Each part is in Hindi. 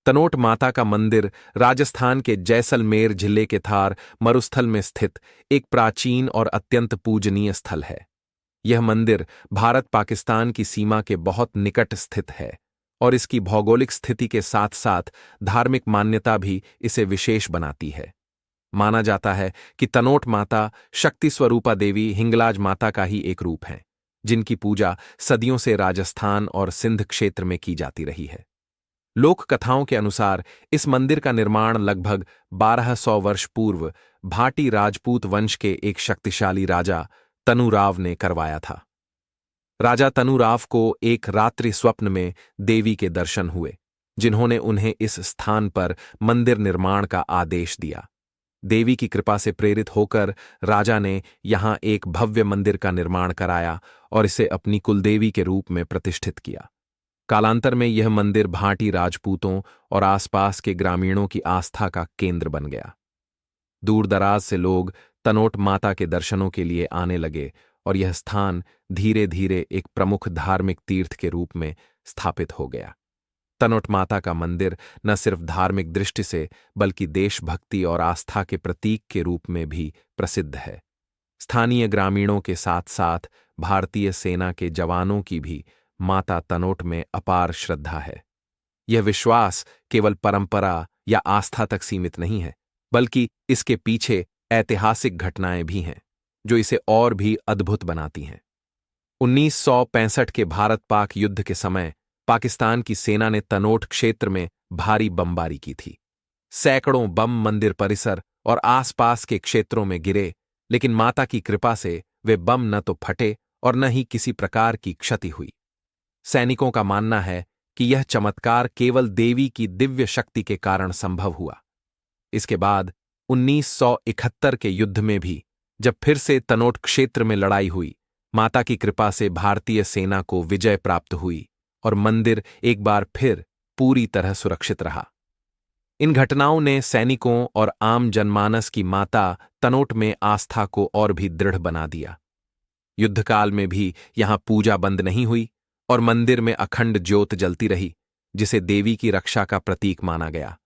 तनोट माता का मंदिर राजस्थान के जैसलमेर जिले के थार मरुस्थल में स्थित एक प्राचीन और अत्यंत पूजनीय स्थल है। यह मंदिर भारत पाकिस्तान की सीमा के बहुत निकट स्थित है और इसकी भौगोलिक स्थिति के साथ साथ धार्मिक मान्यता भी इसे विशेष बनाती है। माना जाता है कि तनोट माता शक्ति स्वरूपा देवी हिंगलाज माता का ही एक रूप है, जिनकी पूजा सदियों से राजस्थान और सिंध क्षेत्र में की जाती रही है। लोक कथाओं के अनुसार इस मंदिर का निर्माण लगभग 1200 वर्ष पूर्व भाटी राजपूत वंश के एक शक्तिशाली राजा तनुराव ने करवाया था। राजा तनुराव को एक रात्रि स्वप्न में देवी के दर्शन हुए, जिन्होंने उन्हें इस स्थान पर मंदिर निर्माण का आदेश दिया। देवी की कृपा से प्रेरित होकर राजा ने यहां एक भव्य मंदिर का निर्माण कराया और इसे अपनी कुलदेवी के रूप में प्रतिष्ठित किया। कालांतर में यह मंदिर भाटी राजपूतों और आसपास के ग्रामीणों की आस्था का केंद्र बन गया। दूर दराज से लोग तनोट माता के दर्शनों के लिए आने लगे और यह स्थान धीरे धीरे एक प्रमुख धार्मिक तीर्थ के रूप में स्थापित हो गया। तनोट माता का मंदिर न सिर्फ धार्मिक दृष्टि से बल्कि देशभक्ति और आस्था के प्रतीक के रूप में भी प्रसिद्ध है। स्थानीय ग्रामीणों के साथ साथ भारतीय सेना के जवानों की भी माता तनोट में अपार श्रद्धा है। यह विश्वास केवल परंपरा या आस्था तक सीमित नहीं है, बल्कि इसके पीछे ऐतिहासिक घटनाएं भी हैं, जो इसे और भी अद्भुत बनाती हैं। 1965 के भारत-पाक युद्ध के समय पाकिस्तान की सेना ने तनोट क्षेत्र में भारी बमबारी की थी। सैकड़ों बम मंदिर परिसर और आसपास के क्षेत्रों में गिरे, लेकिन माता की कृपा से वे बम न तो फटे और न ही किसी प्रकार की क्षति हुई। सैनिकों का मानना है कि यह चमत्कार केवल देवी की दिव्य शक्ति के कारण संभव हुआ। इसके बाद 1971 के युद्ध में भी जब फिर से तनोट क्षेत्र में लड़ाई हुई, माता की कृपा से भारतीय सेना को विजय प्राप्त हुई और मंदिर एक बार फिर पूरी तरह सुरक्षित रहा। इन घटनाओं ने सैनिकों और आम जनमानस की माता तनोट में आस्था को और भी दृढ़ बना दिया। युद्धकाल में भी यहां पूजा बंद नहीं हुई और मंदिर में अखंड ज्योत जलती रही, जिसे देवी की रक्षा का प्रतीक माना गया।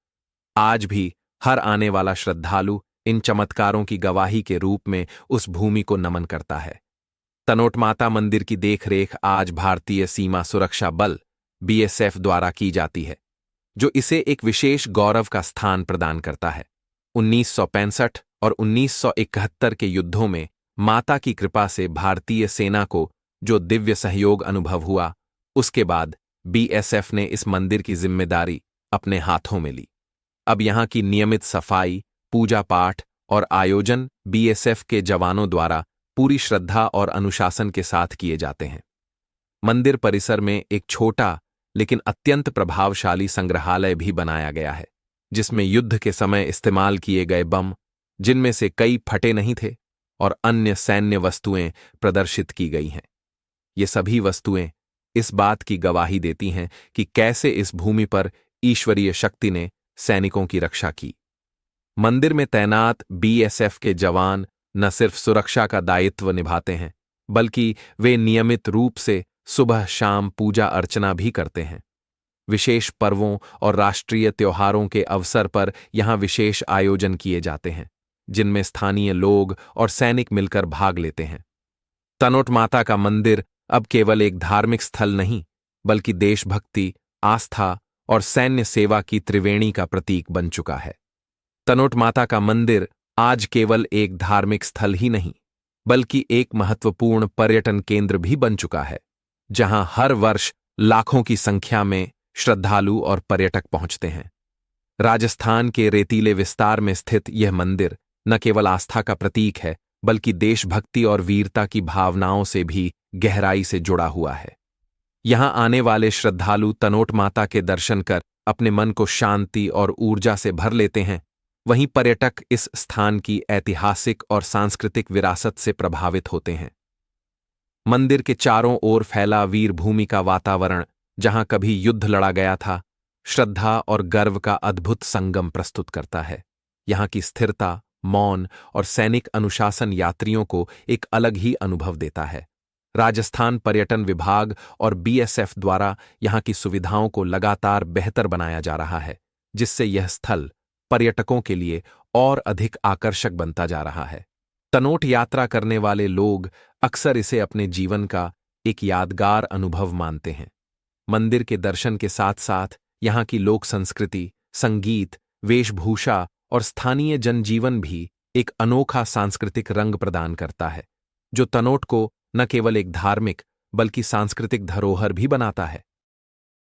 आज भी हर आने वाला श्रद्धालु इन चमत्कारों की गवाही के रूप में उस भूमि को नमन करता है। तनोट माता मंदिर की देखरेख आज भारतीय सीमा सुरक्षा बल BSF द्वारा की जाती है, जो इसे एक विशेष गौरव का स्थान प्रदान करता है। 1965 और 1971 के युद्धों में माता की कृपा से भारतीय सेना को जो दिव्य सहयोग अनुभव हुआ, उसके बाद BSF ने इस मंदिर की जिम्मेदारी अपने हाथों में ली। अब यहां की नियमित सफाई, पूजा पाठ और आयोजन BSF के जवानों द्वारा पूरी श्रद्धा और अनुशासन के साथ किए जाते हैं। मंदिर परिसर में एक छोटा लेकिन अत्यंत प्रभावशाली संग्रहालय भी बनाया गया है, जिसमें युद्ध के समय इस्तेमाल किए गए बम, जिनमें से कई फटे नहीं थे, और अन्य सैन्य वस्तुएं प्रदर्शित की गई हैं। ये सभी वस्तुएं इस बात की गवाही देती हैं कि कैसे इस भूमि पर ईश्वरीय शक्ति ने सैनिकों की रक्षा की। मंदिर में तैनात BSF के जवान न सिर्फ सुरक्षा का दायित्व निभाते हैं, बल्कि वे नियमित रूप से सुबह शाम पूजा अर्चना भी करते हैं। विशेष पर्वों और राष्ट्रीय त्योहारों के अवसर पर यहां विशेष आयोजन किए जाते हैं, जिनमें स्थानीय लोग और सैनिक मिलकर भाग लेते हैं। तनोट माता का मंदिर अब केवल एक धार्मिक स्थल नहीं, बल्कि देशभक्ति, आस्था और सैन्य सेवा की त्रिवेणी का प्रतीक बन चुका है। तनोट माता का मंदिर आज केवल एक धार्मिक स्थल ही नहीं, बल्कि एक महत्वपूर्ण पर्यटन केंद्र भी बन चुका है, जहां हर वर्ष लाखों की संख्या में श्रद्धालु और पर्यटक पहुंचते हैं। राजस्थान के रेतीले विस्तार में स्थित यह मंदिर न केवल आस्था का प्रतीक है, बल्कि देशभक्ति और वीरता की भावनाओं से भी गहराई से जुड़ा हुआ है। यहां आने वाले श्रद्धालु तनोट माता के दर्शन कर अपने मन को शांति और ऊर्जा से भर लेते हैं। वहीं पर्यटक इस स्थान की ऐतिहासिक और सांस्कृतिक विरासत से प्रभावित होते हैं। मंदिर के चारों ओर फैला वीर भूमि का वातावरण, जहां कभी युद्ध लड़ा गया था, श्रद्धा और गर्व का अद्भुत संगम प्रस्तुत करता है। यहां की स्थिरता, मौन और सैनिक अनुशासन यात्रियों को एक अलग ही अनुभव देता है। राजस्थान पर्यटन विभाग और BSF द्वारा यहां की सुविधाओं को लगातार बेहतर बनाया जा रहा है, जिससे यह स्थल पर्यटकों के लिए और अधिक आकर्षक बनता जा रहा है। तनोट यात्रा करने वाले लोग अक्सर इसे अपने जीवन का एक यादगार अनुभव मानते हैं। मंदिर के दर्शन के साथ साथ यहाँ की लोक संस्कृति, संगीत, वेशभूषा और स्थानीय जनजीवन भी एक अनोखा सांस्कृतिक रंग प्रदान करता है, जो तनोट को न केवल एक धार्मिक बल्कि सांस्कृतिक धरोहर भी बनाता है।